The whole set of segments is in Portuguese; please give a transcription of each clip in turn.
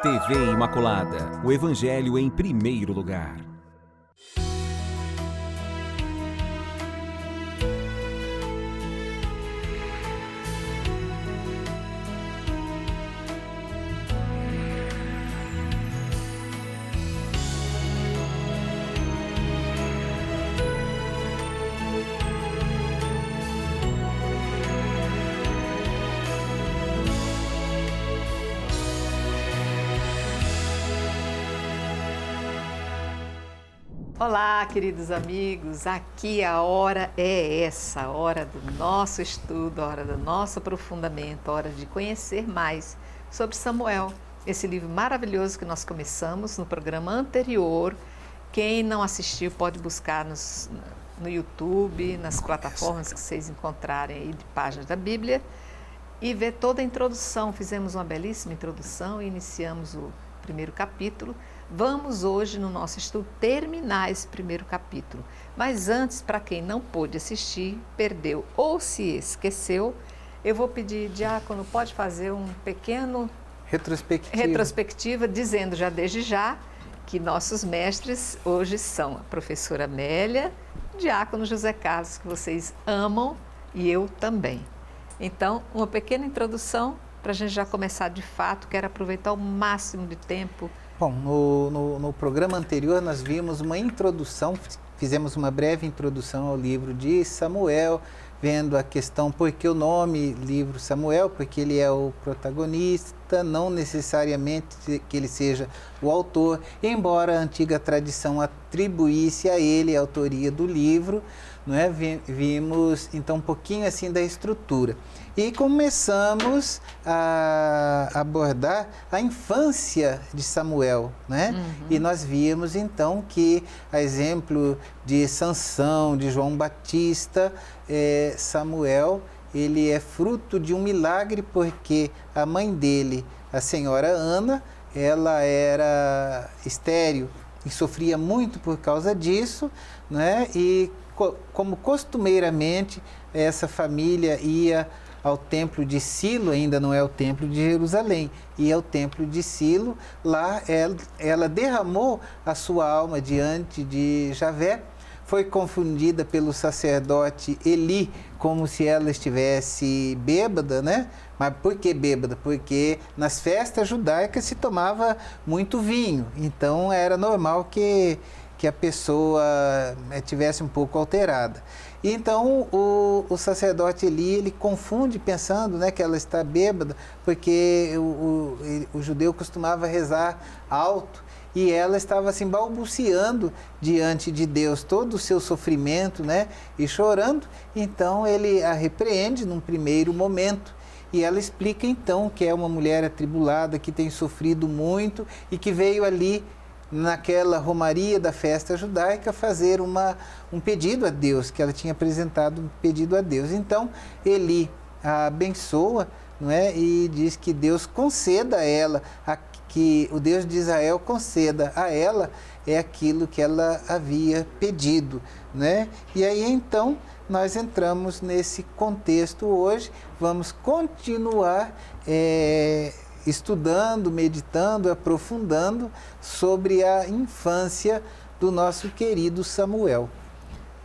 TV Imaculada, o Evangelho em primeiro lugar. Olá, queridos amigos, aqui a hora é essa, a hora do nosso estudo, a hora do nosso aprofundamento, a hora de conhecer mais sobre Samuel, esse livro maravilhoso que nós começamos no programa anterior. Quem não assistiu pode buscar no YouTube, nas plataformas que vocês encontrarem aí de páginas da Bíblia e ver toda a introdução. Fizemos uma belíssima introdução e iniciamos o primeiro capítulo. Vamos hoje, no nosso estudo, terminar esse primeiro capítulo. Mas antes, para quem não pôde assistir, perdeu ou se esqueceu, eu vou pedir, Diácono, pode fazer um pequeno retrospectiva, dizendo já desde já que nossos mestres hoje são a professora Amélia, Diácono José Carlos, que vocês amam, e eu também. Então, uma pequena introdução para a gente já começar de fato. Quero aproveitar o máximo de tempo. Bom, no programa anterior nós vimos uma introdução, fizemos uma breve introdução ao livro de Samuel, vendo a questão por que o nome livro Samuel, porque ele é o protagonista, não necessariamente que ele seja o autor, embora a antiga tradição atribuísse a ele a autoria do livro, não é? Vimos então um pouquinho assim da estrutura. E começamos a abordar a infância de Samuel, né? E nós vimos então que, a exemplo de Sansão, de João Batista, Samuel, ele é fruto de um milagre, porque a mãe dele, a senhora Ana, ela era estéril e sofria muito por causa disso, né? E como costumeiramente essa família ia ao templo de Silo, ainda não é o templo de Jerusalém, ia ao templo de Silo. Lá ela derramou a sua alma diante de Javé, foi confundida pelo sacerdote Eli como se ela estivesse bêbada, né? Mas por que bêbada? Porque nas festas judaicas se tomava muito vinho, então era normal que a pessoa tivesse um pouco alterada. E então o sacerdote Eli, ele confunde pensando, né, que ela está bêbada, porque o judeu costumava rezar alto, e ela estava assim balbuciando diante de Deus todo o seu sofrimento, né, e chorando. Então ele a repreende num primeiro momento, e ela explica então que é uma mulher atribulada, que tem sofrido muito e que veio ali naquela romaria da festa judaica fazer um pedido a Deus, que ela tinha apresentado um pedido a Deus. Então Eli a abençoa, não é? E diz que Deus conceda a ela, que o Deus de Israel conceda a ela aquilo que ela havia pedido, né? E aí então nós entramos nesse contexto hoje, vamos continuar estudando, meditando, aprofundando sobre a infância do nosso querido Samuel.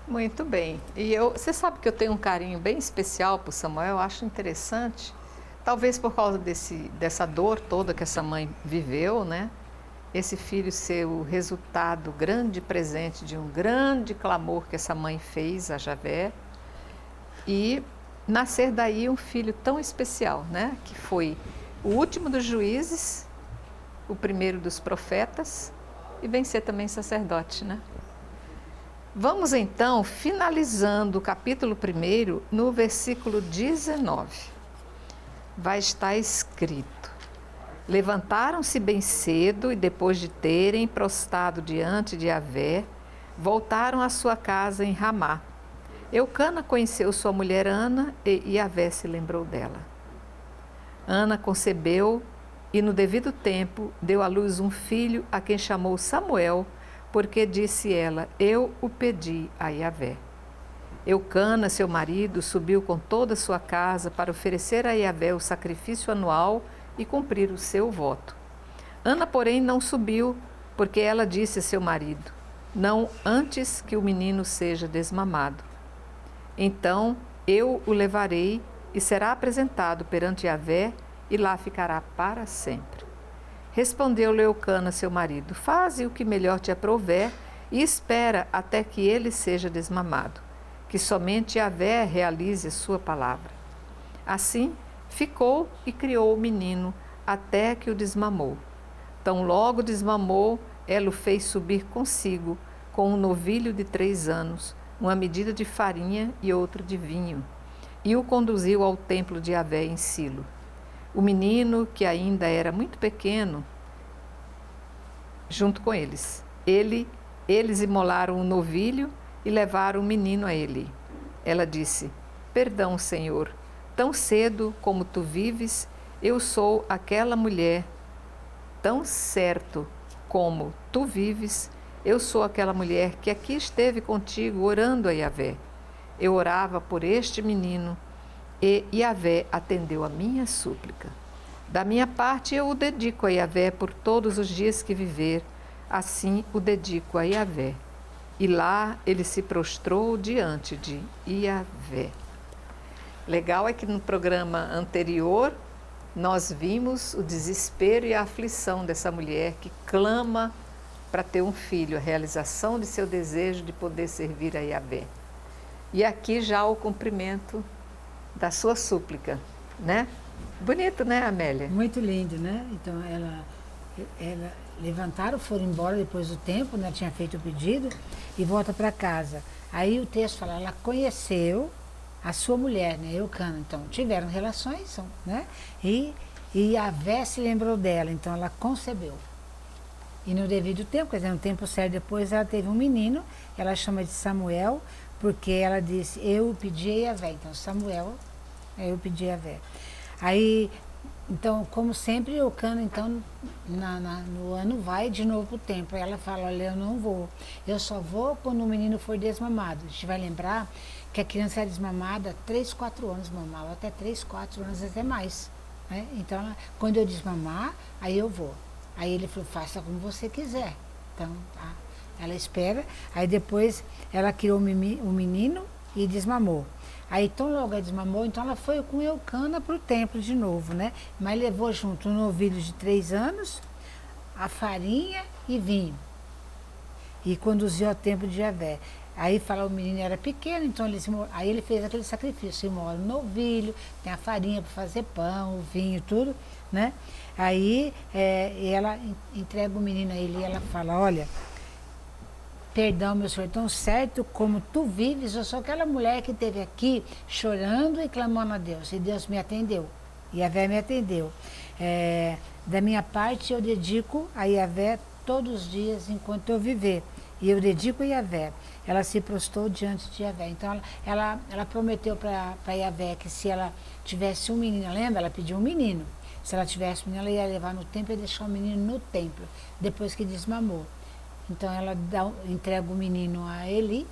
Muito bem. E você sabe que eu tenho um carinho bem especial por Samuel, eu acho interessante, talvez por causa dessa dor toda que essa mãe viveu, né? Esse filho ser o resultado, grande presente de um grande clamor que essa mãe fez a Javé, e nascer daí um filho tão especial, né? Que foi o último dos juízes, o primeiro dos profetas, e vem ser também sacerdote, né? Vamos então, finalizando o capítulo 1, no versículo 19. Vai estar escrito: levantaram-se bem cedo e, depois de terem prostrado diante de Javé, voltaram à sua casa em Ramá. Eucana conheceu sua mulher Ana e Javé se lembrou dela. Ana concebeu e, no devido tempo, deu à luz um filho, a quem chamou Samuel, porque disse ela: eu o pedi a Javé. Eucana, seu marido, subiu com toda a sua casa para oferecer a Javé o sacrifício anual e cumprir o seu voto. Ana, porém, não subiu, porque ela disse a seu marido: não antes que o menino seja desmamado. Então eu o levarei e será apresentado perante Yahvé, e lá ficará para sempre. Respondeu-lhe Eucana, seu marido: faze o que melhor te aprouver e espera até que ele seja desmamado, que somente Yahvé realize a sua palavra. Assim ficou e criou o menino até que o desmamou. Tão logo desmamou, ela o fez subir consigo com um novilho de 3 anos, uma medida de farinha e outra de vinho, e o conduziu ao templo de Yahvé em Silo. O menino, que ainda era muito pequeno, junto com eles. Eles imolaram o novilho e levaram o menino a ele. Ela disse: perdão, Senhor, tão cedo como tu vives, eu sou aquela mulher. Tão certo como tu vives, eu sou aquela mulher que aqui esteve contigo orando a Yahvé. Eu orava por este menino e Yahvé atendeu a minha súplica. Da minha parte, eu o dedico a Yahvé por todos os dias que viver, assim o dedico a Yahvé. E lá ele se prostrou diante de Yahvé. Legal é que no programa anterior nós vimos o desespero e a aflição dessa mulher que clama para ter um filho, a realização de seu desejo de poder servir a Yahvé. E aqui já o cumprimento da sua súplica, né? Bonito, né, Amélia? Muito lindo, né? Então, ela levantaram, foram embora depois do tempo, né? Tinha feito o pedido e volta para casa. Aí o texto fala, ela conheceu a sua mulher, né, Eucana. Então, tiveram relações, né? E Yahvé se lembrou dela, então ela concebeu. E no devido tempo, quer dizer, no tempo certo depois, ela teve um menino, ela chama de Samuel, porque ela disse, eu pedi a Yahvé. Então, Samuel, eu pedi a Yahvé. Aí, então, como sempre, Eucana, então, no ano vai de novo pro templo. Aí ela fala, olha, eu não vou. Eu só vou quando o menino for desmamado. A gente vai lembrar que a criança era desmamada 3, 4 anos, mamava até 3, 4 anos, até mais. Né? Então, quando eu desmamar, aí eu vou. Aí ele falou, faça como você quiser. Então, tá. Ela espera, aí depois ela criou o menino e desmamou. Aí, tão logo ela desmamou, então ela foi com Eucana para o templo de novo, né? Mas levou junto um novilho de 3 anos, a farinha e vinho. E conduziu ao templo de Yahvé. Aí fala, o menino era pequeno, então aí ele fez aquele sacrifício, imola o novilho, tem a farinha para fazer pão, o vinho, tudo, né? Aí ela entrega o menino a ele e ela fala, olha, perdão, meu senhor, tão certo como tu vives, eu sou aquela mulher que esteve aqui chorando e clamando a Deus, e Deus me atendeu, e Yahvé me atendeu. Da minha parte, eu dedico a Yahvé todos os dias enquanto eu viver, e eu dedico a Yahvé. Ela se prostrou diante de Yahvé. Então, ela prometeu para Yahvé que se ela tivesse um menino, lembra? Ela pediu um menino. Se ela tivesse um menino, ela ia levar no templo e deixar o menino no templo, depois que desmamou. Então, ela entrega o menino a Eli,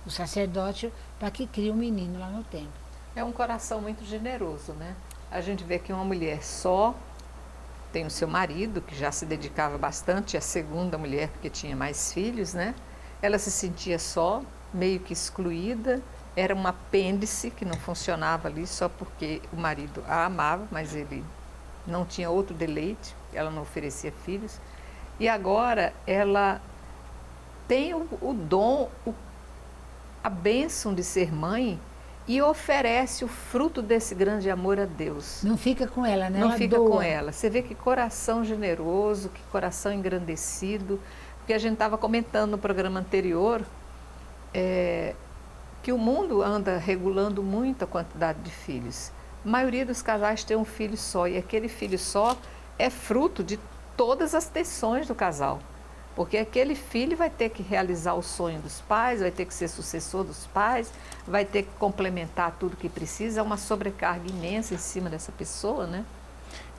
o sacerdote, para que crie o menino lá no templo. É um coração muito generoso, né? A gente vê que uma mulher só tem o seu marido, que já se dedicava bastante, a segunda mulher, porque tinha mais filhos, né? Ela se sentia só, meio que excluída, era um apêndice que não funcionava ali só porque o marido a amava, mas ele não tinha outro deleite, ela não oferecia filhos. E agora ela tem o dom, a bênção de ser mãe e oferece o fruto desse grande amor a Deus. Não fica com ela, né? Não ela fica doa. com ela. Você vê que coração generoso, que coração engrandecido. Porque a gente estava comentando no programa anterior que o mundo anda regulando muito a quantidade de filhos. A maioria dos casais tem um filho só, e aquele filho só é fruto de todas as tensões do casal. Porque aquele filho vai ter que realizar o sonho dos pais, vai ter que ser sucessor dos pais, vai ter que complementar tudo que precisa, é uma sobrecarga imensa em cima dessa pessoa, né?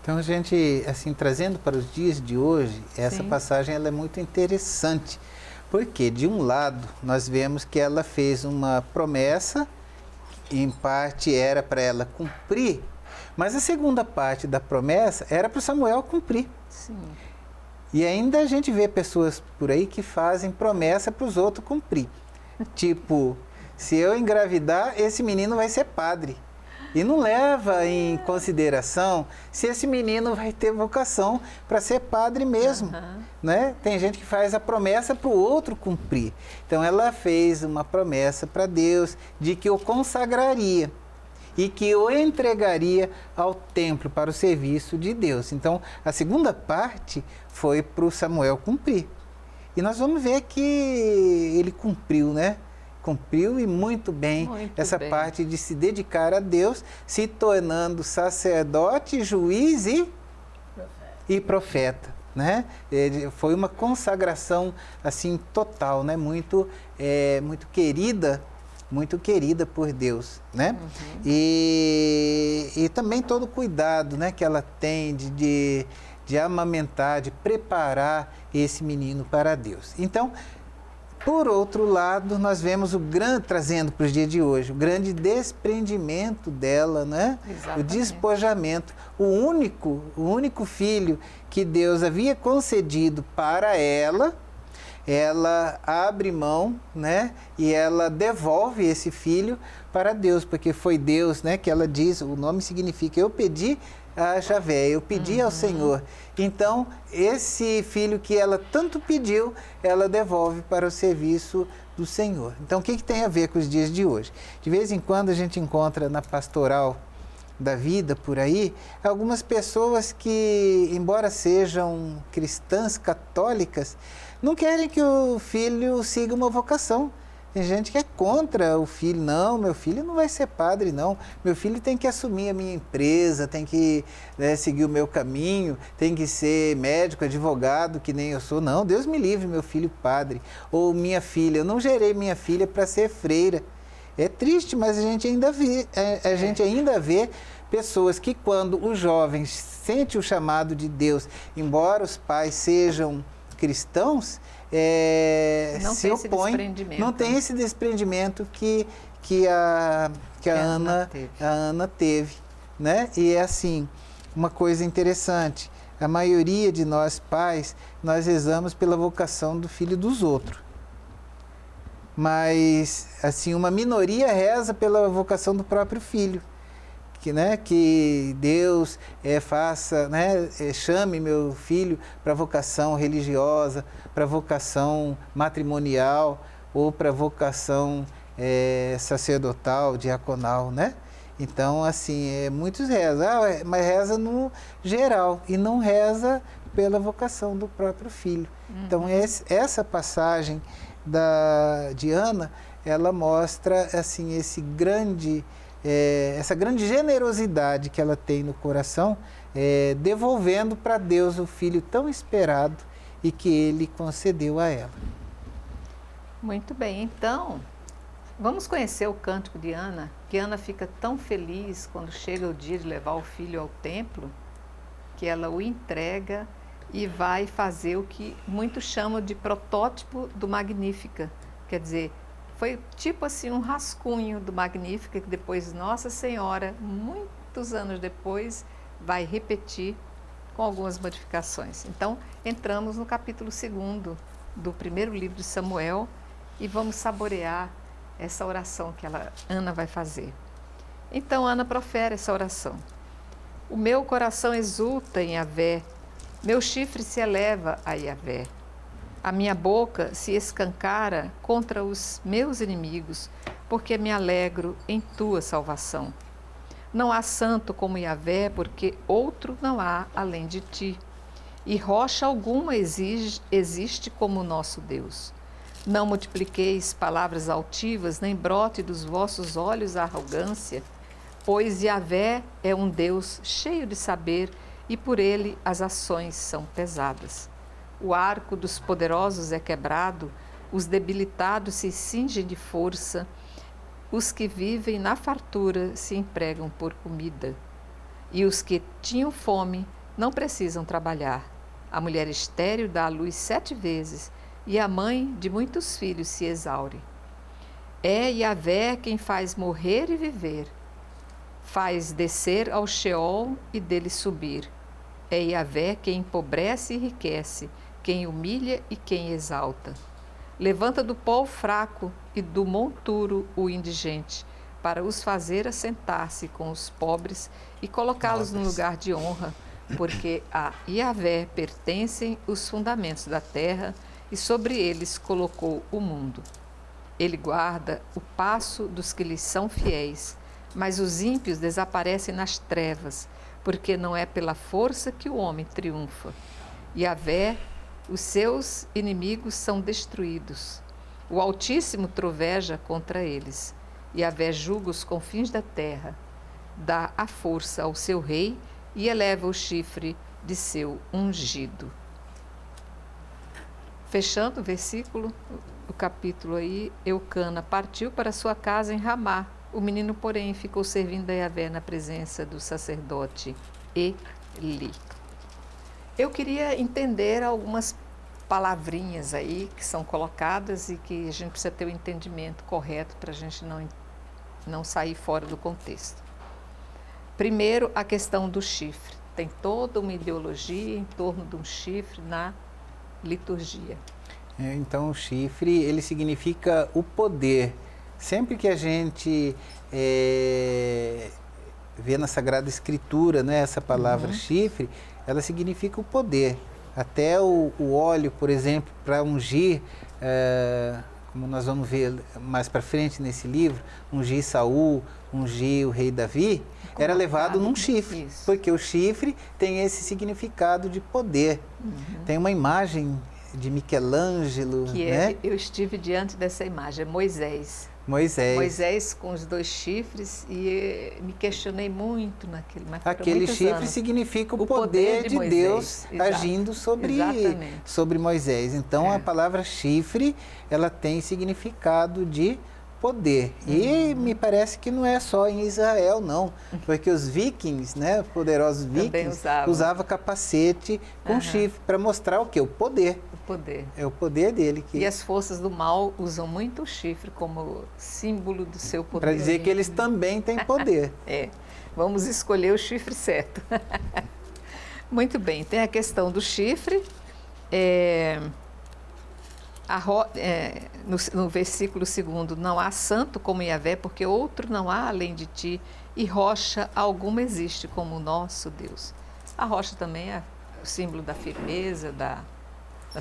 Então, a gente, assim, trazendo para os dias de hoje, essa Sim. passagem ela é muito interessante, porque, de um lado, nós vemos que ela fez uma promessa, em parte era para ela cumprir, mas a segunda parte da promessa era para Samuel cumprir. Sim. E ainda a gente vê pessoas por aí que fazem promessa para os outros cumprir. Tipo, se eu engravidar, esse menino vai ser padre. E não leva em consideração se esse menino vai ter vocação para ser padre mesmo. Né? Tem gente que faz a promessa para o outro cumprir. Então ela fez uma promessa para Deus de que o consagraria e que o entregaria ao templo para o serviço de Deus. Então a segunda parte foi para o Samuel cumprir. E nós vamos ver que ele cumpriu, né? Cumpriu e muito bem essa parte de se dedicar a Deus, se tornando sacerdote, juiz e profeta, né? Foi uma consagração assim total, né? Muito querida por Deus, né? E também todo o cuidado, né, que ela tem de amamentar, de preparar esse menino para Deus. Então, por outro lado, nós vemos trazendo para os dias de hoje, o grande desprendimento dela, né? O despojamento. O único filho que Deus havia concedido para ela abre mão, né? E ela devolve esse filho para Deus, porque foi Deus, né? Que ela diz, o nome significa, eu pedi a Javé, eu pedi ao Senhor. Então, esse filho que ela tanto pediu, ela devolve para o serviço do Senhor. Então, o que tem a ver com os dias de hoje? De vez em quando a gente encontra na pastoral da vida por aí, algumas pessoas que, embora sejam cristãs católicas, não querem que o filho siga uma vocação. Tem gente que é contra o filho. Não, meu filho não vai ser padre, não. Meu filho tem que assumir a minha empresa, tem que seguir o meu caminho, tem que ser médico, advogado, que nem eu sou. Não, Deus me livre, meu filho padre. Ou minha filha, eu não gerei minha filha para ser freira. É triste, mas a gente ainda vê pessoas que, quando os jovens sentem o chamado de Deus, embora os pais sejam cristãos, se opõem, não tem esse desprendimento que a Ana teve, né? E é assim, uma coisa interessante, a maioria de nós pais, nós rezamos pela vocação do filho dos outros, mas assim, uma minoria reza pela vocação do próprio filho. Que Deus faça, né, chame meu filho para vocação religiosa, para vocação matrimonial ou para vocação sacerdotal, diaconal, né? Então, assim, muitos rezam, mas reza no geral e não reza pela vocação do próprio filho. Então, essa passagem de Ana, ela mostra assim, essa grande generosidade que ela tem no coração, devolvendo para Deus o filho tão esperado e que ele concedeu a ela. Muito bem, então, vamos conhecer o cântico de Ana, que Ana fica tão feliz quando chega o dia de levar o filho ao templo, que ela o entrega e vai fazer o que muitos chamam de protótipo do Magnífica, quer dizer, foi tipo assim um rascunho do Magnífica que depois Nossa Senhora, muitos anos depois, vai repetir com algumas modificações. Então, entramos no capítulo 2 do primeiro livro de Samuel e vamos saborear essa oração que Ana vai fazer. Então, Ana profere essa oração. O meu coração exulta em Yahvé, meu chifre se eleva a Yahvé. A minha boca se escancara contra os meus inimigos, porque me alegro em tua salvação. Não há santo como Yahvé, porque outro não há além de ti. E rocha alguma existe como nosso Deus. Não multipliqueis palavras altivas, nem brote dos vossos olhos a arrogância, pois Yahvé é um Deus cheio de saber, e por ele as ações são pesadas. O arco dos poderosos é quebrado, os debilitados se cingem de força, os que vivem na fartura se empregam por comida. E os que tinham fome não precisam trabalhar. A mulher estéril dá à luz 7 vezes, e a mãe de muitos filhos se exaure. É Yahvé quem faz morrer e viver, faz descer ao Sheol e dele subir. É Yahvé quem empobrece e enriquece, quem humilha e quem exalta. Levanta do pó o fraco e do monturo o indigente, para os fazer assentar-se com os pobres e colocá-los no lugar de honra, porque a Yahvé pertencem os fundamentos da terra e sobre eles colocou o mundo. Ele guarda o passo dos que lhes são fiéis, mas os ímpios desaparecem nas trevas, porque não é pela força que o homem triunfa. Yahvé, os seus inimigos são destruídos. O Altíssimo troveja contra eles. Yahvé julga os confins da terra, dá a força ao seu rei e eleva o chifre de seu ungido. Fechando o versículo, o capítulo aí, Eucana partiu para sua casa em Ramá. O menino, porém, ficou servindo a Yahvé na presença do sacerdote Eli. Eu queria entender algumas palavrinhas aí que são colocadas e que a gente precisa ter o entendimento correto para a gente não sair fora do contexto. Primeiro, a questão do chifre. Tem toda uma ideologia em torno de um chifre na liturgia. Então, o chifre, ele significa o poder. Sempre que a gente vê na Sagrada Escritura, né, essa palavra chifre, ela significa o poder. Até o óleo, por exemplo, para ungir, como nós vamos ver mais para frente nesse livro, ungir Saul, ungir o rei Davi, era levado num chifre, isso. Porque o chifre tem esse significado de poder. Tem uma imagem de Michelangelo, né? Eu estive diante dessa imagem, Moisés. Moisés com os 2 chifres e me questionei muito naquilo. Mas aquele chifre anos. significa o poder de Deus agindo sobre Moisés. Então a palavra chifre, ela tem significado de poder. E me parece que não é só em Israel, não. Porque os vikings, né, poderosos vikings, usavam capacete com chifre para mostrar o quê? O poder. É o poder dele. E as forças do mal usam muito o chifre como símbolo do seu poder. Para dizer que eles também têm poder. Vamos escolher o chifre certo. Muito bem, tem a questão do chifre. No versículo 2, não há santo como Yahvé, porque outro não há além de ti, e rocha alguma existe como o nosso Deus. A rocha também é o símbolo da firmeza, da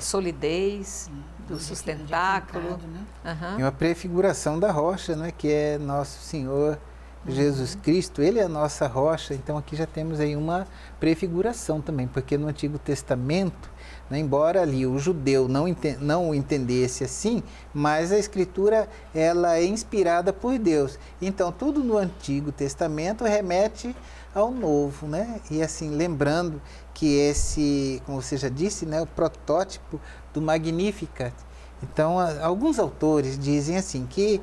solidez, do sustentáculo. É uma prefiguração da rocha, né, que é nosso Senhor Jesus Cristo. Ele é a nossa rocha. Então aqui já temos aí uma prefiguração também, porque no Antigo Testamento, né, embora ali o judeu não o entendesse assim, mas a Escritura ela é inspirada por Deus. Então tudo no Antigo Testamento remete ao Novo, né? E assim, lembrando que esse, como você já disse, né, o protótipo do Magnificat. Então, alguns autores dizem assim que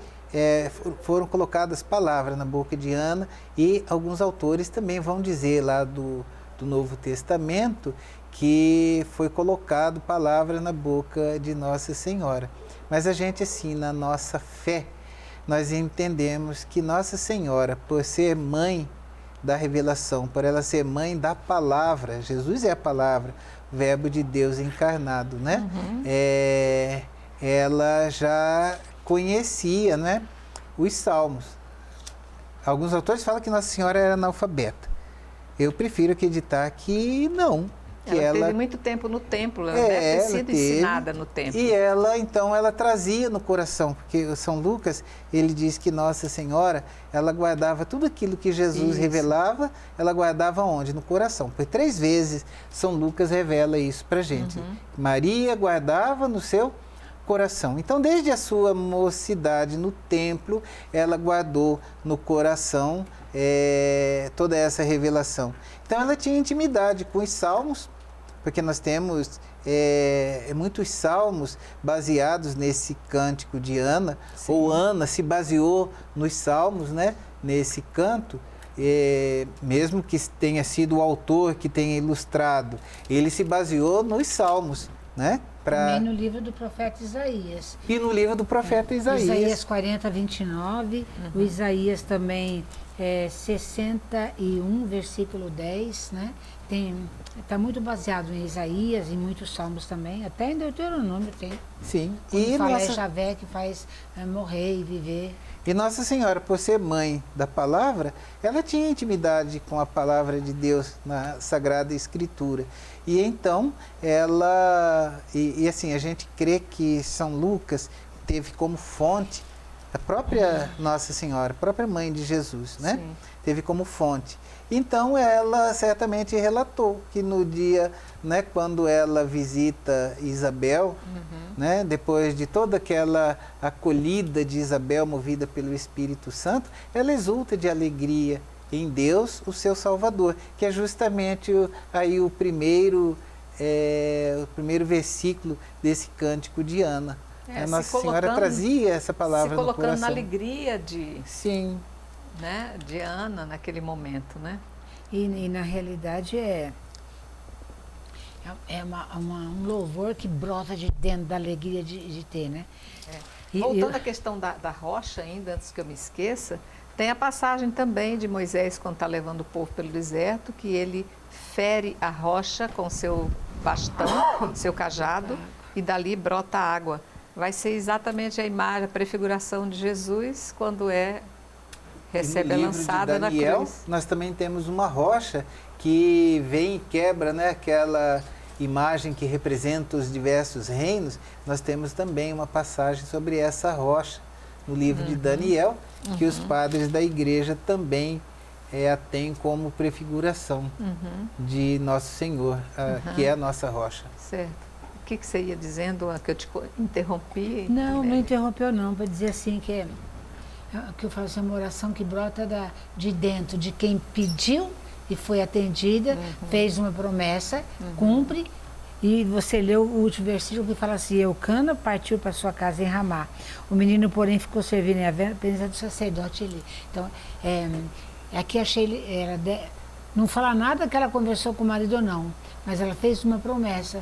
foram colocadas palavras na boca de Ana, e alguns autores também vão dizer lá do Novo Testamento que foi colocado palavra na boca de Nossa Senhora. Mas a gente, assim, na nossa fé, nós entendemos que Nossa Senhora, por ser mãe da revelação, por ela ser mãe da palavra, Jesus é a palavra, o verbo de Deus encarnado, né? Ela já conhecia, né, os salmos. Alguns autores falam que Nossa Senhora era analfabeta. Eu prefiro acreditar que não. Que ela teve muito tempo no templo, ela deve ter sido ensinada no templo. E ela, então, ela trazia no coração, porque o São Lucas, ele diz que Nossa Senhora, ela guardava tudo aquilo que Jesus revelava, ela guardava onde? No coração. Por 3 vezes São Lucas revela isso pra gente. Maria guardava no seu coração. Então, desde a sua mocidade no templo, ela guardou no coração toda essa revelação. Então, ela tinha intimidade com os salmos, porque nós temos muitos salmos baseados nesse cântico de Ana, ou Ana se baseou nos salmos, né, nesse canto, mesmo que tenha sido o autor que tenha ilustrado, ele se baseou nos salmos, né? Também no livro do profeta Isaías. E no livro do profeta Isaías. Isaías 40, 29. O Isaías também 61, versículo 10, né? Está muito baseado em Isaías, em muitos salmos também, até em Deuteronômio tem. Sim. E fala é Javé que faz morrer e viver. E Nossa Senhora, por ser mãe da palavra, ela tinha intimidade com a palavra de Deus na Sagrada Escritura. E então, ela... E assim, a gente crê que São Lucas teve como fonte a própria Nossa Senhora, a própria mãe de Jesus, né? Sim. Teve como fonte. Então, ela certamente relatou que no dia, né, quando ela visita Isabel, né, depois de toda aquela acolhida de Isabel movida pelo Espírito Santo, ela exulta de alegria em Deus, o seu Salvador, que é justamente o primeiro versículo desse cântico de Ana. A Nossa Senhora trazia essa palavra no coração. Se colocando na alegria Sim. Né, de Ana naquele momento, né? E na realidade um louvor que brota de dentro da alegria de ter, né? Voltando à questão da rocha ainda, antes que eu me esqueça, tem a passagem também de Moisés quando está levando o povo pelo deserto, que ele fere a rocha com seu bastão, seu cajado, e dali brota água. Vai ser exatamente a imagem, a prefiguração de Jesus quando recebe a lançada na cruz. Nós também temos uma rocha que vem e quebra, né, aquela imagem que representa os diversos reinos. Nós temos também uma passagem sobre essa rocha no livro de Daniel, que os padres da igreja também a têm como prefiguração de Nosso Senhor, que é a nossa rocha. Certo. O que você ia dizendo, que eu te interrompi? Não interrompeu não, para dizer assim que eu faço uma oração que brota de dentro, de quem pediu e foi atendida, fez uma promessa, cumpre, e você leu o último versículo que fala assim: Eucana partiu para sua casa em Ramá. O menino, porém, ficou servindo em a presença do sacerdote ali. Então, aqui achei, não fala nada que ela conversou com o marido ou não, mas ela fez uma promessa.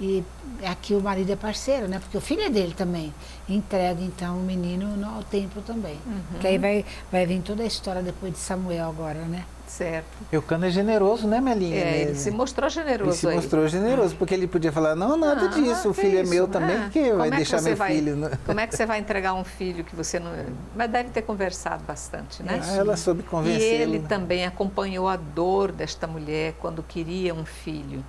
E aqui o marido é parceiro, né? Porque o filho é dele também. Entrega, então, o menino ao templo também. Que aí vai vir toda a história depois de Samuel agora, né? Certo. Eucana é generoso, né, Melinha? Ele se mostrou generoso. Ele se mostrou generoso, porque ele podia falar, não, nada disso, o filho é meu também, que vai deixar meu filho. Como é que você vai entregar um filho que você não... Mas deve ter conversado bastante, né? Ela soube convencê-lo. E ele também acompanhou a dor desta mulher quando queria um filho.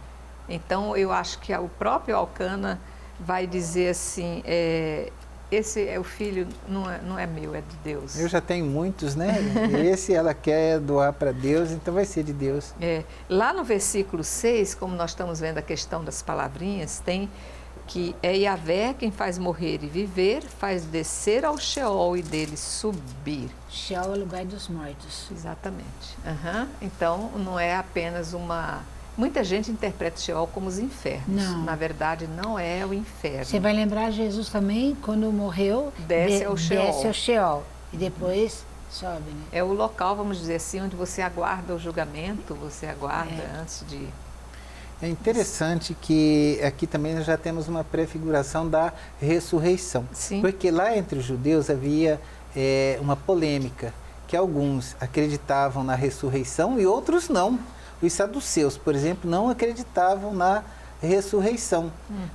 Então, eu acho que o próprio Elcana vai dizer assim, esse é o filho, não é meu, é de Deus. Eu já tenho muitos, né? Esse ela quer doar para Deus, então vai ser de Deus. Lá no versículo 6, como nós estamos vendo a questão das palavrinhas, tem que é Yahvé quem faz morrer e viver, faz descer ao Sheol e dele subir. Sheol é o lugar dos mortos. Exatamente. Então, não é apenas Muita gente interpreta o Sheol como os infernos. Não. Na verdade, não é o inferno. Você vai lembrar Jesus também, quando morreu, desce ao Sheol e depois sobe, né? É o local, vamos dizer assim, onde você aguarda o julgamento, você aguarda antes de... É interessante que aqui também nós já temos uma prefiguração da ressurreição. Sim. Porque lá entre os judeus havia uma polêmica, que alguns acreditavam na ressurreição e outros não. Os saduceus, por exemplo, não acreditavam na ressurreição,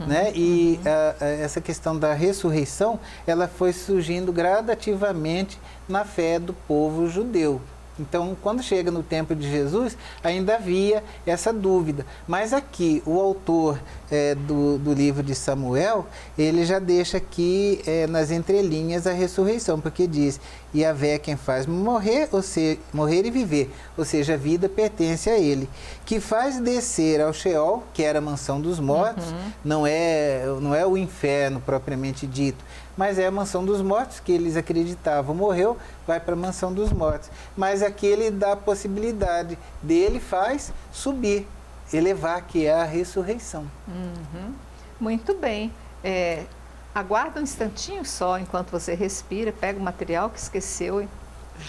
né? E essa questão da ressurreição, ela foi surgindo gradativamente na fé do povo judeu. Então, quando chega no tempo de Jesus, ainda havia essa dúvida. Mas aqui, o autor do livro de Samuel, ele já deixa aqui nas entrelinhas a ressurreição, porque diz, Yahvé é quem faz morrer e viver, ou seja, a vida pertence a ele, que faz descer ao Sheol, que era a mansão dos mortos, não é o inferno propriamente dito, mas é a mansão dos mortos, que eles acreditavam, morreu, vai para a mansão dos mortos. Mas aqui ele dá a possibilidade dele faz subir, elevar, que é a ressurreição. Muito bem. Aguarda um instantinho só, enquanto você respira, pega o material que esqueceu e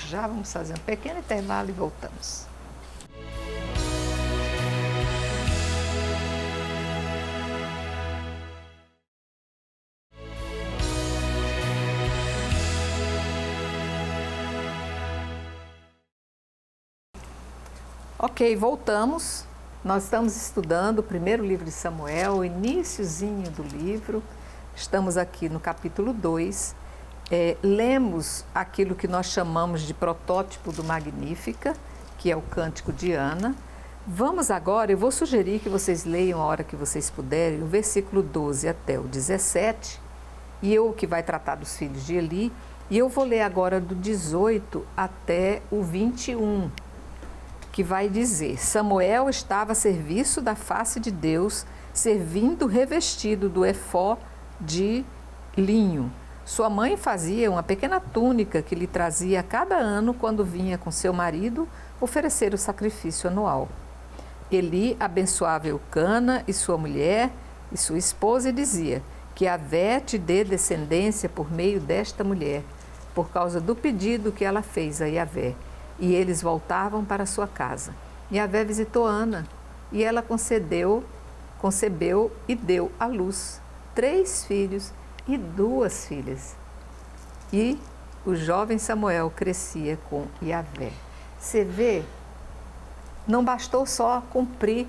já vamos fazer um pequeno intervalo e voltamos. Ok, voltamos. Nós estamos estudando o primeiro livro de Samuel, o iniciozinho do livro. Estamos aqui no capítulo 2. Lemos aquilo que nós chamamos de protótipo do Magnífica, que é o Cântico de Ana. Vamos agora, eu vou sugerir que vocês leiam a hora que vocês puderem, o versículo 12 até o 17, e eu que vai tratar dos filhos de Eli, e eu vou ler agora do 18 até o 21, que vai dizer: Samuel estava a serviço da face de Deus, servindo revestido do efó de linho. Sua mãe fazia uma pequena túnica que lhe trazia a cada ano quando vinha com seu marido oferecer o sacrifício anual. Eli abençoava Eucana e sua mulher e sua esposa e dizia: que Yahvé te dê descendência por meio desta mulher, por causa do pedido que ela fez a Yahvé. E eles voltavam para sua casa. Yahvé visitou Ana e ela concebeu e deu à luz 3 filhos e 2 filhas. E o jovem Samuel crescia com Yahvé. Você vê, não bastou só cumprir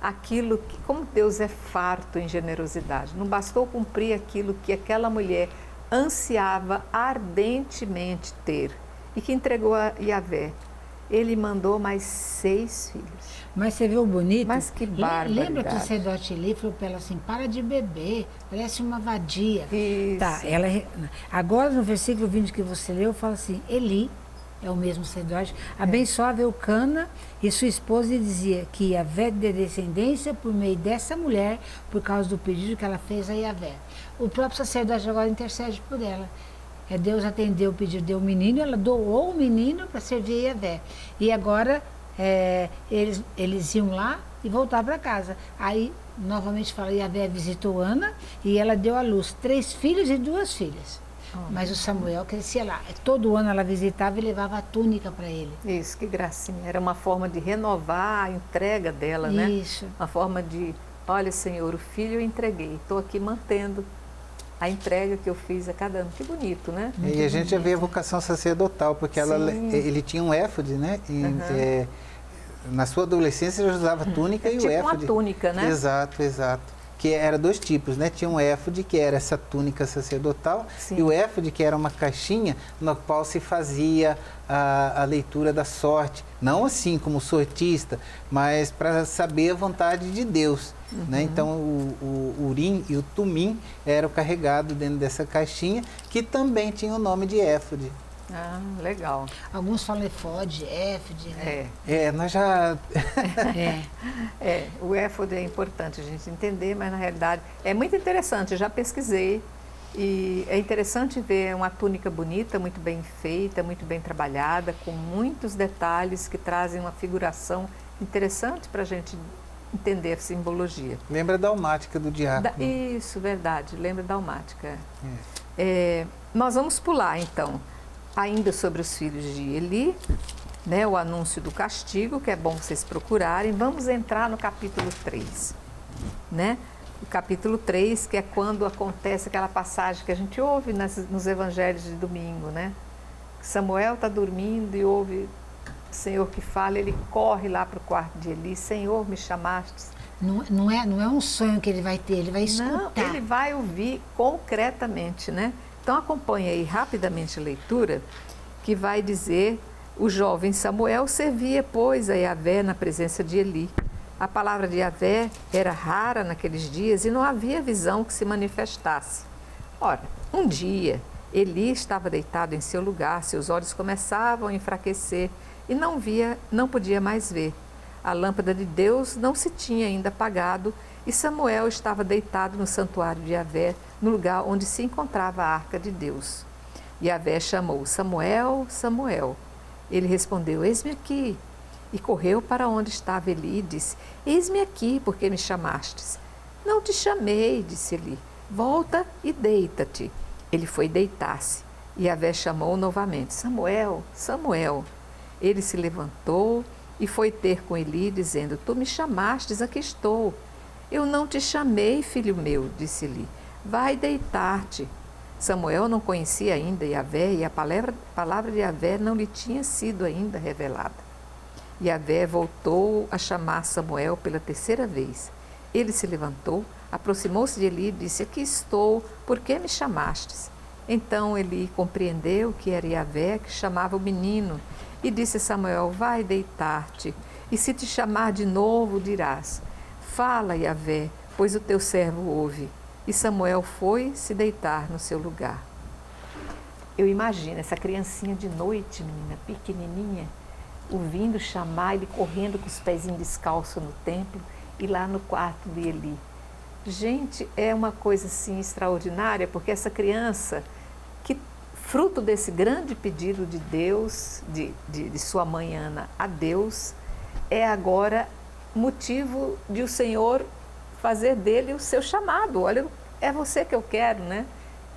aquilo que, como Deus é farto em generosidade, não bastou cumprir aquilo que aquela mulher ansiava ardentemente ter e que entregou a Yahvé. Ele mandou mais 6 filhos. Mas você viu o bonito? Mas que barbaridade. Lembra que o sacerdote Eli falou para ela assim: para de beber, parece uma vadia. Isso. Tá, agora no versículo 20 que você leu, fala assim: Eli, é o mesmo sacerdote, abençoava Eucana e sua esposa e dizia que Yahvé dê descendência por meio dessa mulher, por causa do pedido que ela fez a Yahvé. O próprio sacerdote agora intercede por ela. Deus atendeu o pedido, deu o menino, ela doou o menino para servir a Yahvé. E agora eles iam lá e voltaram para casa. Aí, novamente fala, Yahvé visitou Ana e ela deu à luz 3 filhos e 2 filhas. Mas o Samuel crescia lá. Todo ano ela visitava e levava a túnica para ele. Isso, que gracinha. Era uma forma de renovar a entrega dela, né? Isso. Uma forma de, olha, Senhor, o filho eu entreguei, estou aqui mantendo a entrega que eu fiz a cada ano. Que bonito, né? E a gente já vê a vocação sacerdotal, porque ele tinha um éfode, né? Na sua adolescência ele usava túnica e o éfode. Tipo uma túnica, né? Exato, exato. Que era 2 tipos, né? Tinha um éfode, que era essa túnica sacerdotal, Sim. E o éfode, que era uma caixinha no qual se fazia a leitura da sorte. Não assim como sortista, mas para saber a vontade de Deus. Né? Então, o Urim e o Tumim eram carregados dentro dessa caixinha, que também tinha o nome de éfode. Ah, legal. Alguns falam efode, éfode, né? Nós já... O éfode é importante a gente entender, mas na realidade é muito interessante, eu já pesquisei e é interessante ver uma túnica bonita, muito bem feita, muito bem trabalhada, com muitos detalhes que trazem uma figuração interessante para a gente entender a simbologia. Lembra da almática do diácono. Isso, verdade, lembra da almática. Nós vamos pular então, ainda sobre os filhos de Eli, né, o anúncio do castigo, que é bom vocês procurarem. Vamos entrar no capítulo 3, né? O capítulo 3, que é quando acontece aquela passagem que a gente ouve nos evangelhos de domingo, né? Samuel está dormindo e ouve o Senhor que fala, ele corre lá para o quarto de Eli: Senhor, me chamaste. Não é um sonho que ele vai ter, ele vai escutar. Não, ele vai ouvir concretamente, né? Então acompanhe aí rapidamente a leitura, que vai dizer: o jovem Samuel servia, pois, a Yahvé na presença de Eli. A palavra de Yahvé era rara naqueles dias e não havia visão que se manifestasse. Ora, um dia, Eli estava deitado em seu lugar, seus olhos começavam a enfraquecer e não podia mais ver. A lâmpada de Deus não se tinha ainda apagado e Samuel estava deitado no santuário de Yahvé, no lugar onde se encontrava a arca de Deus. Yahvé chamou: Samuel, Samuel. Ele respondeu: eis-me aqui. E correu para onde estava Eli e disse: eis-me aqui, porque me chamastes. Não te chamei, disse Eli. Volta e deita-te. Ele foi deitar-se. E Yahvé chamou novamente: Samuel, Samuel. Ele se levantou e foi ter com Eli, dizendo: tu me chamastes, aqui estou. Eu não te chamei, filho meu, disse Eli. Vai deitar-te. Samuel não conhecia ainda Yahvé e a palavra de Yahvé não lhe tinha sido ainda revelada. Yahvé voltou a chamar Samuel pela terceira vez. Ele se levantou, aproximou-se de Eli e disse: Aqui estou, por que me chamastes? Então Eli compreendeu que era Yahvé que chamava o menino e disse a Samuel: Vai deitar-te, e se te chamar de novo dirás: Fala, Yahvé, pois o teu servo ouve. E Samuel foi se deitar no seu lugar. Eu imagino essa criancinha de noite, menina, pequenininha, ouvindo chamar, ele correndo com os pezinhos descalços no templo e lá no quarto de Eli. Gente, é uma coisa assim extraordinária, porque essa criança, que fruto desse grande pedido de Deus, de sua mãe Ana a Deus, é agora motivo de o Senhor fazer dele o seu chamado. Olha, é você que eu quero, né?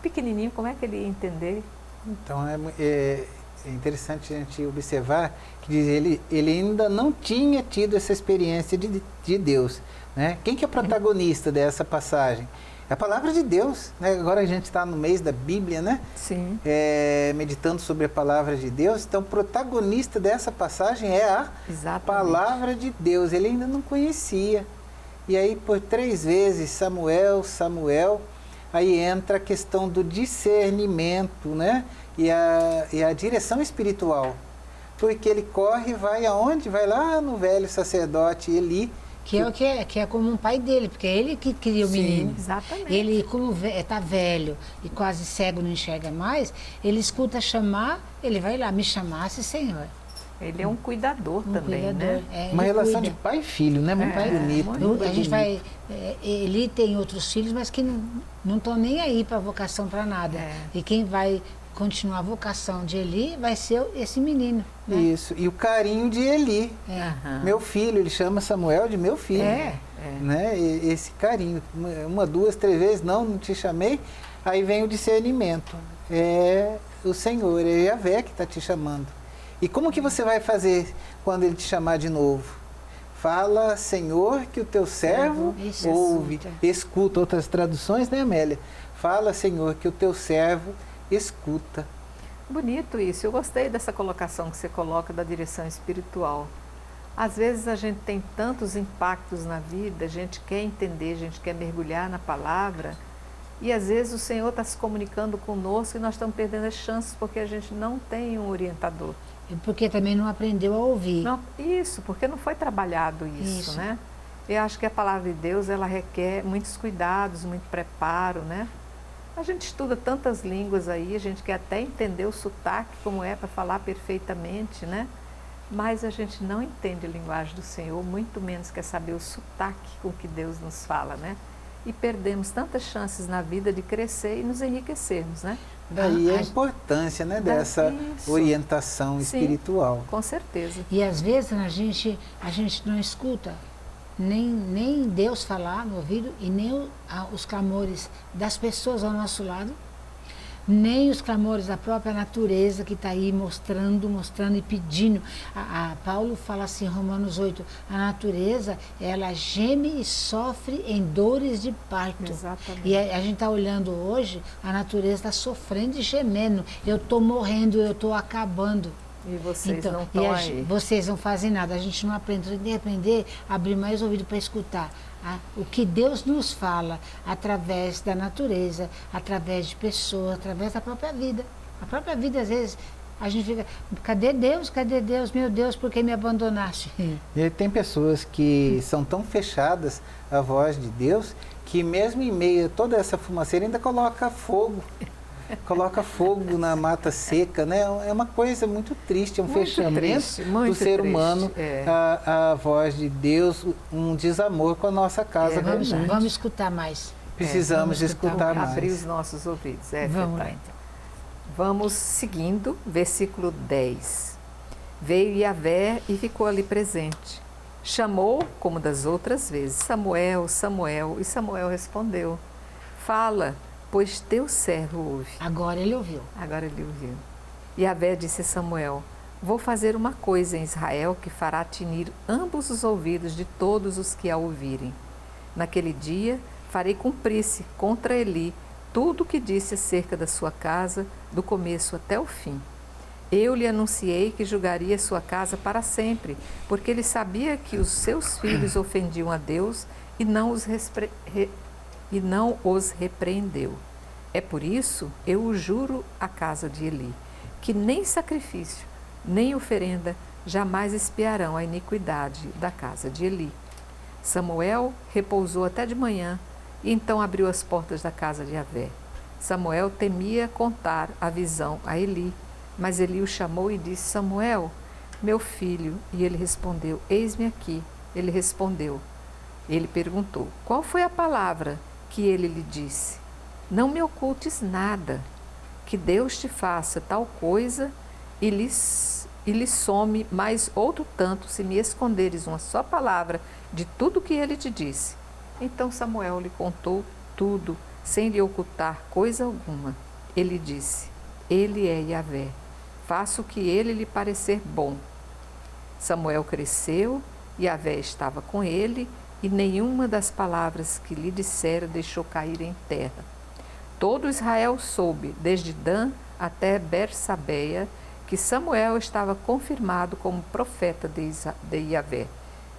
Pequenininho, como é que ele ia entender? Então é interessante a gente observar que diz, ele ainda não tinha tido essa experiência de Deus, né? Quem que é protagonista dessa passagem? É a palavra de Deus, né? Agora a gente está no mês da Bíblia, né? Sim. Meditando sobre a palavra de Deus. Então, o protagonista dessa passagem é a palavra de Deus. Ele ainda não conhecia. E aí, por 3 vezes, Samuel, Samuel, aí entra a questão do discernimento, né? E a direção espiritual. Porque ele corre e vai aonde? Vai lá no velho sacerdote Eli. Que é como um pai dele, porque é ele que cria o menino. Exatamente. Ele, como está velho e quase cego, não enxerga mais, ele escuta chamar, ele vai lá, me chamasse, Senhor. Ele é um cuidador também, cuidador, né? Uma relação de pai e filho, né? Muito bonito. Muito A gente vai. Ele tem outros filhos, mas que não estão nem aí para vocação, para nada. E quem vai continuar a vocação de Eli vai ser esse menino. Né? Isso. E o carinho de Eli. Meu filho, ele chama Samuel de meu filho. Né? Esse carinho. 1, 2, 3 vezes, não te chamei. Aí vem o discernimento. É o Senhor, é Yahvé que está te chamando. E como que você vai fazer quando ele te chamar de novo? Fala, Senhor, que o teu servo ouve, escuta. Outras traduções, né, Amélia? Fala, Senhor, que o teu servo escuta. Bonito isso. Eu gostei dessa colocação que você coloca da direção espiritual. Às vezes a gente tem tantos impactos na vida, a gente quer entender, a gente quer mergulhar na palavra, e às vezes o Senhor está se comunicando conosco e nós estamos perdendo as chances porque a gente não tem um orientador. Porque também não aprendeu a ouvir. Não, isso, porque não foi trabalhado isso, né? Eu acho que a palavra de Deus, ela requer muitos cuidados, muito preparo, né? A gente estuda tantas línguas aí, a gente quer até entender o sotaque, como é para falar perfeitamente, né? Mas a gente não entende a linguagem do Senhor, muito menos quer saber o sotaque com que Deus nos fala, né? E perdemos tantas chances na vida de crescer e nos enriquecermos, né? Daí a importância, né, dessa orientação espiritual. Com certeza. E às vezes a gente não escuta nem Deus falar no ouvido e nem os clamores das pessoas ao nosso lado, nem os clamores da própria natureza que está aí mostrando e pedindo. Paulo fala assim, Romanos 8, a natureza, ela geme e sofre em dores de parto. Exatamente. E a gente está olhando hoje, a natureza está sofrendo e gemendo. Eu estou morrendo, eu estou acabando. E vocês então, não estão aí. Vocês não fazem nada, a gente não aprende. Tem que aprender a abrir mais ouvido para escutar o que Deus nos fala através da natureza, através de pessoas, através da própria vida. A própria vida, às vezes, a gente fica, cadê Deus? Cadê Deus? Meu Deus, por que me abandonaste? E aí tem pessoas que são tão fechadas à voz de Deus, que mesmo em meio a toda essa fumaceira ainda coloca fogo. Coloca fogo na mata seca, né? É uma coisa muito triste, é um fechamento do ser humano, a voz de Deus, um desamor com a nossa casa. Vamos escutar mais. Precisamos escutar mais. Abrir os nossos ouvidos. Vamos lá, então. Vamos seguindo, versículo 10. Veio Yahvé e ficou ali presente. Chamou, como das outras vezes, Samuel, Samuel, e Samuel respondeu, fala, pois teu servo ouve. Agora ele ouviu. Agora ele ouviu. Yahvé disse a Samuel, vou fazer uma coisa em Israel que fará tinir ambos os ouvidos de todos os que a ouvirem. Naquele dia farei cumprir-se contra Eli tudo o que disse acerca da sua casa, do começo até o fim. Eu lhe anunciei que julgaria sua casa para sempre, porque ele sabia que os seus filhos ofendiam a Deus e não os repreendeu. É por isso eu o juro à casa de Eli, que nem sacrifício, nem oferenda jamais expiarão a iniquidade da casa de Eli. Samuel repousou até de manhã e então abriu as portas da casa de Yahvé. Samuel temia contar a visão a Eli, mas Eli o chamou e disse: Samuel, meu filho. E ele respondeu: Eis-me aqui. Ele respondeu. Ele perguntou: Qual foi a palavra que ele lhe disse? Não me ocultes nada, que Deus te faça tal coisa e lhe some mais outro tanto, se me esconderes uma só palavra de tudo que ele te disse. Então Samuel lhe contou tudo, sem lhe ocultar coisa alguma. Ele disse: Ele é Yahvé, faça o que ele lhe parecer bom. Samuel cresceu, Yahvé estava com ele, e nenhuma das palavras que lhe dissera deixou cair em terra. Todo Israel soube, desde Dan até Bersabeia, que Samuel estava confirmado como profeta de Yahvé.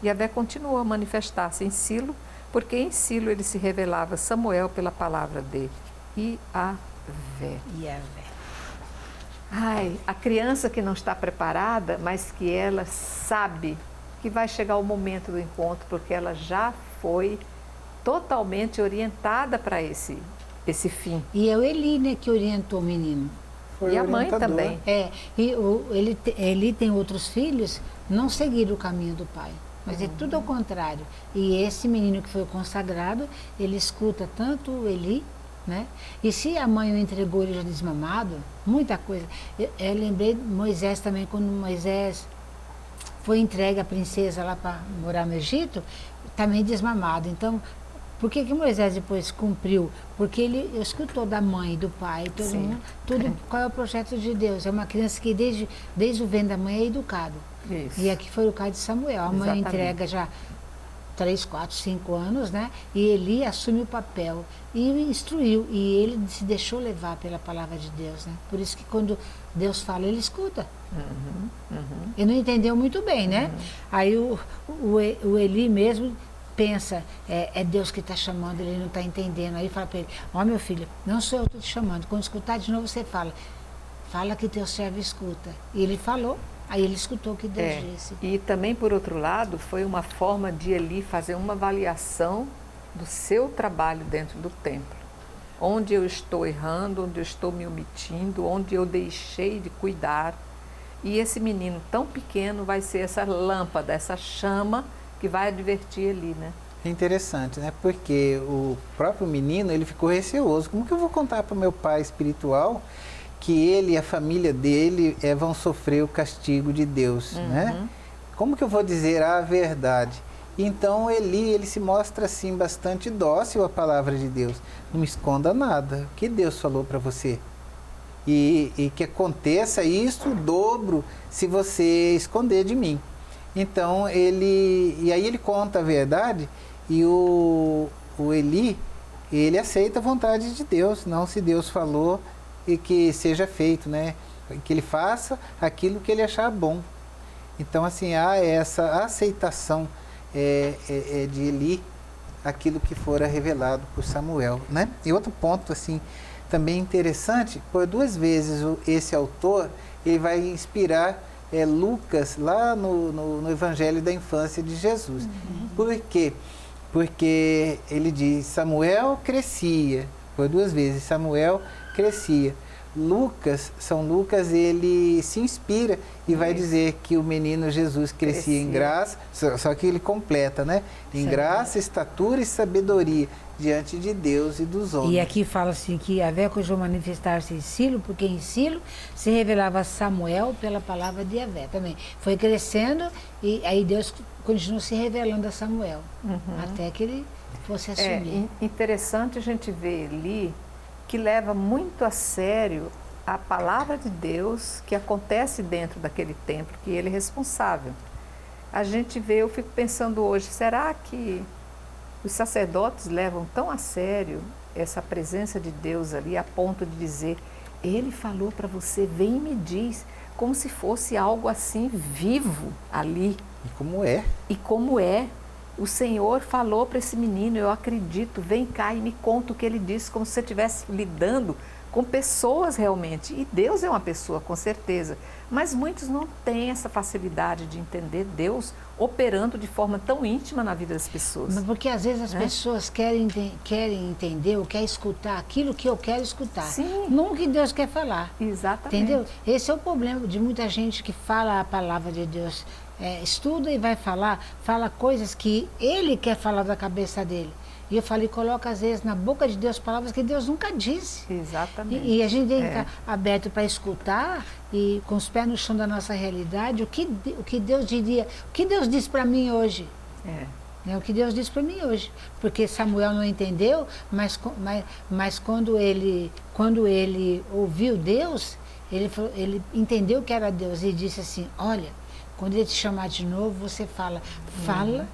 Yahvé continuou a manifestar-se em Silo, porque em Silo ele se revelava a Samuel pela palavra de Yahvé. Ai, a criança que não está preparada, mas que ela sabe que vai chegar o momento do encontro, porque ela já foi totalmente orientada para esse fim. E é o Eli, né, que orientou o menino. Foi E a mãe orientador. também. Ele tem outros filhos, não seguiram o caminho do pai, mas é tudo ao contrário. E esse menino que foi consagrado, ele escuta tanto o Eli, né? E se a mãe o entregou, ele já desmamado, muita coisa. Eu lembrei de Moisés também, quando Moisés foi entregue a princesa lá para morar no Egito, também desmamado. Então, por que Moisés depois cumpriu? Porque ele escutou da mãe, do pai, todo mundo, tudo, qual é o projeto de Deus. É uma criança que desde o ventre da mãe é educado. Isso. E aqui foi o caso de Samuel. A mãe Exatamente. entrega já 3, 4, 5 anos, né? E Eli assume o papel e o instruiu. E ele se deixou levar pela palavra de Deus, né? Por isso que quando Deus fala, ele escuta. Ele não entendeu muito bem, né? Aí o Eli mesmo pensa, é Deus que está chamando, ele não está entendendo. Aí fala para ele: ó, meu filho, não sou eu que estou te chamando. Quando escutar de novo, você fala que teu servo escuta. E ele falou. Aí ele escutou o que Deus disse. E também, por outro lado, foi uma forma de Eli fazer uma avaliação do seu trabalho dentro do templo. Onde eu estou errando, onde eu estou me omitindo, onde eu deixei de cuidar. E esse menino tão pequeno vai ser essa lâmpada, essa chama que vai advertir Eli, né? É interessante, né? Porque o próprio menino, ele ficou receoso. Como que eu vou contar para o meu pai espiritual que ele e a família dele vão sofrer o castigo de Deus, né? Como que eu vou dizer a verdade? Então ele se mostra assim bastante dócil à palavra de Deus. Não me esconda nada. O que Deus falou para você? E que aconteça isso o dobro se você esconder de mim. Então e aí ele conta a verdade e o Eli, ele aceita a vontade de Deus, não se Deus falou e que seja feito, né? Que ele faça aquilo que ele achar bom. Então assim, há essa aceitação de Eli, aquilo que fora revelado por Samuel, né? E outro ponto assim também interessante, por 2 vezes esse autor ele vai inspirar Lucas lá no Evangelho da Infância de Jesus. Por quê? Porque ele diz: Samuel crescia, por 2 vezes Samuel crescia. São Lucas, ele se inspira e vai dizer que o menino Jesus crescia em graça, só que ele completa, né? Em graça, estatura e sabedoria diante de Deus e dos homens. E aqui fala assim que Yahvé cujou manifestar-se em Silo, porque em Silo se revelava Samuel pela palavra de Yahvé também. Foi crescendo e aí Deus continuou se revelando a Samuel, até que ele fosse assumir. É interessante a gente ver ali que leva muito a sério a palavra de Deus que acontece dentro daquele templo, que ele é responsável. A gente vê, eu fico pensando hoje, será que os sacerdotes levam tão a sério essa presença de Deus ali, a ponto de dizer: ele falou para você, vem e me diz, como se fosse algo assim vivo ali. E como é? E como é, o Senhor falou para esse menino, eu acredito, vem cá e me conta o que ele disse, como se você estivesse lidando com pessoas realmente. E Deus é uma pessoa, com certeza. Mas muitos não têm essa facilidade de entender Deus operando de forma tão íntima na vida das pessoas. Porque às vezes as pessoas querem entender ou querem escutar aquilo que eu quero escutar. Sim. Não o que Deus quer falar. Exatamente. Entendeu? Esse é o problema de muita gente que fala a palavra de Deus. Estuda e vai fala coisas que ele quer falar da cabeça dele. E eu falei, coloca às vezes na boca de Deus palavras que Deus nunca disse. Exatamente. E a gente tem que estar aberto para escutar e com os pés no chão da nossa realidade, o que Deus diria, o que Deus disse para mim hoje. O que Deus disse para mim hoje. Porque Samuel não entendeu, mas quando ele ouviu Deus, ele entendeu que era Deus e disse assim, olha, quando ele te chamar de novo, você fala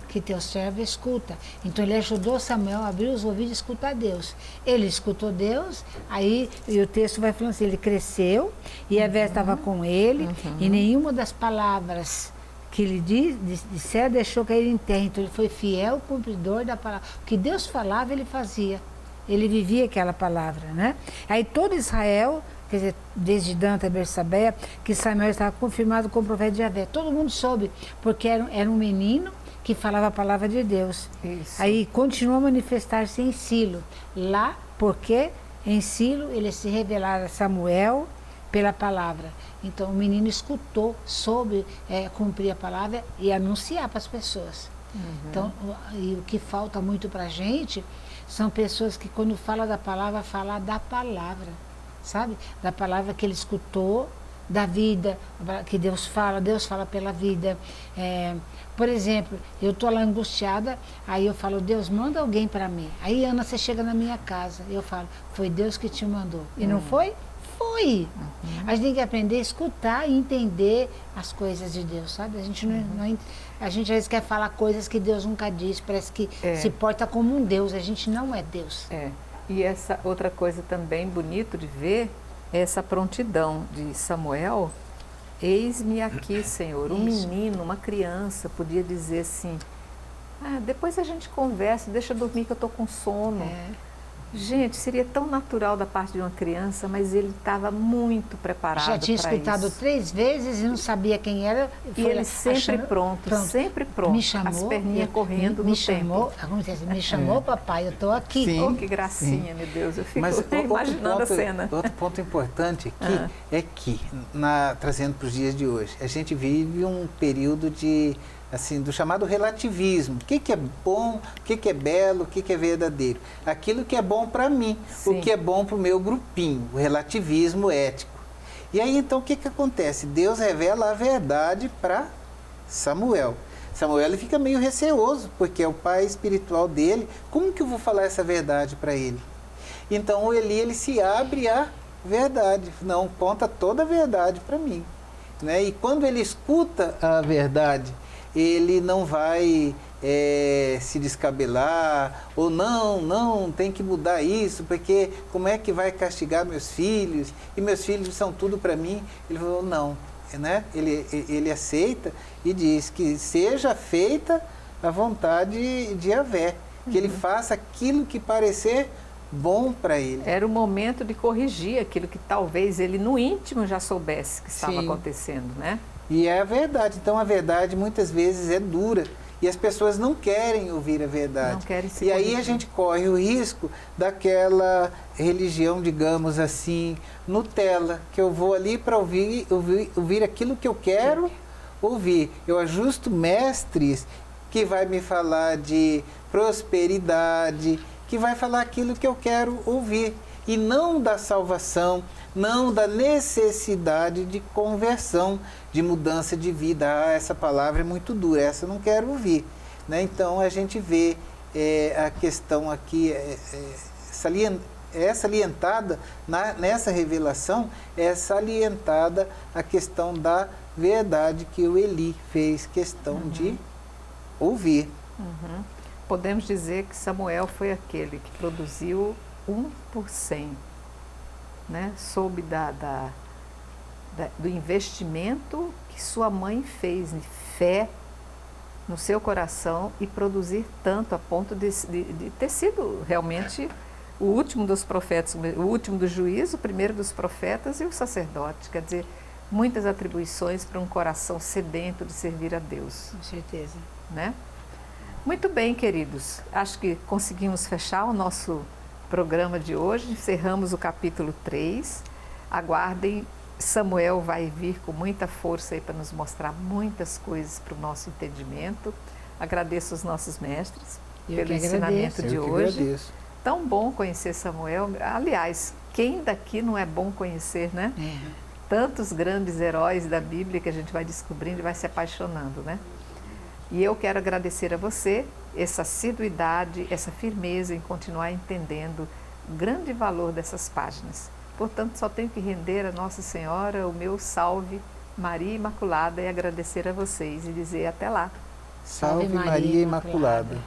que teu servo escuta. Então ele ajudou Samuel a abrir os ouvidos e escutar Deus. Ele escutou Deus, aí e o texto vai falando assim, ele cresceu e a Vé estava com ele e nenhuma das palavras que ele disser deixou cair em terra. Então ele foi fiel cumpridor da palavra. O que Deus falava, ele fazia. Ele vivia aquela palavra, né? Aí todo Israel, quer dizer, desde Dan até Bersabeia, que Samuel estava confirmado como profeta de Javé. Todo mundo soube, porque era um menino que falava a palavra de Deus. Isso. Aí continuou a manifestar-se em Silo. Lá, porque em Silo ele se revelara a Samuel pela palavra. Então o menino escutou, soube cumprir a palavra e anunciar para as pessoas. Então, e o que falta muito para a gente são pessoas que quando fala da palavra, fala da palavra. Sabe? Da palavra que ele escutou, da vida, que Deus fala pela vida. Por exemplo, eu estou lá angustiada, aí eu falo, Deus, manda alguém para mim. Aí, Ana, você chega na minha casa, eu falo, foi Deus que te mandou. E não foi? Foi. A gente tem que aprender a escutar e entender as coisas de Deus, sabe? A gente a gente às vezes quer falar coisas que Deus nunca disse, parece que se porta como um Deus, a gente não é Deus. E essa outra coisa também bonito de ver é essa prontidão de Samuel. Eis-me aqui, Senhor. Um menino, uma criança podia dizer assim, depois a gente conversa, deixa eu dormir que eu estou com sono. Gente, seria tão natural da parte de uma criança, mas ele estava muito preparado para isso. Já tinha escutado 3 vezes e não sabia quem era. E ele sempre pronto, sempre pronto. Me chamou, as perninhas correndo no tempo. Me chamou, papai, eu estou aqui. Sim, oh, que gracinha, meu Deus, eu fico imaginando a cena. Outro ponto importante aqui é que, trazendo para os dias de hoje, a gente vive um período do chamado relativismo. O que é bom, o que é belo, o que é verdadeiro. Aquilo que é bom para mim, o que é bom para o meu grupinho, o relativismo ético. E aí então o que acontece? Deus revela a verdade para Samuel. Samuel ele fica meio receoso, porque é o pai espiritual dele. Como que eu vou falar essa verdade para ele? Então o Eli ele se abre à verdade. Não, conta toda a verdade para mim. Né? E quando ele escuta a verdade, ele não vai se descabelar, ou não, tem que mudar isso, porque como é que vai castigar meus filhos? E meus filhos são tudo para mim. Ele falou, não. Né? Ele aceita e diz que seja feita a vontade de Javé, que ele faça aquilo que parecer bom para ele. Era o momento de corrigir aquilo que talvez ele no íntimo já soubesse que estava acontecendo, né? E é a verdade. Então a verdade muitas vezes é dura e as pessoas não querem ouvir a verdade. Não querem se E aí corrigir. a gente corre o risco daquela religião, digamos assim, Nutella, que eu vou ali para ouvir aquilo que eu quero ouvir. Eu ajusto mestres que vai me falar de prosperidade, que vai falar aquilo que eu quero ouvir. E não da salvação, não da necessidade de conversão, de mudança de vida. Essa palavra é muito dura, essa eu não quero ouvir. Né? Então a gente vê a questão aqui, salientada nessa revelação, é salientada a questão da verdade que o Eli fez questão de ouvir. Podemos dizer que Samuel foi aquele que produziu 1%, né? Soube do investimento que sua mãe fez de fé no seu coração e produzir tanto a ponto de ter sido realmente o último dos profetas, o último do juízo, o primeiro dos profetas e o sacerdote. Quer dizer, muitas atribuições para um coração sedento de servir a Deus. Com certeza. Né? Muito bem, queridos. Acho que conseguimos fechar o nosso programa de hoje. Encerramos o capítulo 3. Aguardem, Samuel vai vir com muita força aí para nos mostrar muitas coisas para o nosso entendimento. Agradeço aos nossos mestres pelo ensinamento de hoje. Agradeço. Tão bom conhecer Samuel. Aliás, quem daqui não é bom conhecer, né? Tantos grandes heróis da Bíblia que a gente vai descobrindo e vai se apaixonando, né? E eu quero agradecer a você essa assiduidade, essa firmeza em continuar entendendo o grande valor dessas páginas. Portanto, só tenho que render a Nossa Senhora o meu salve, Maria Imaculada, e agradecer a vocês e dizer até lá. Salve Maria Imaculada.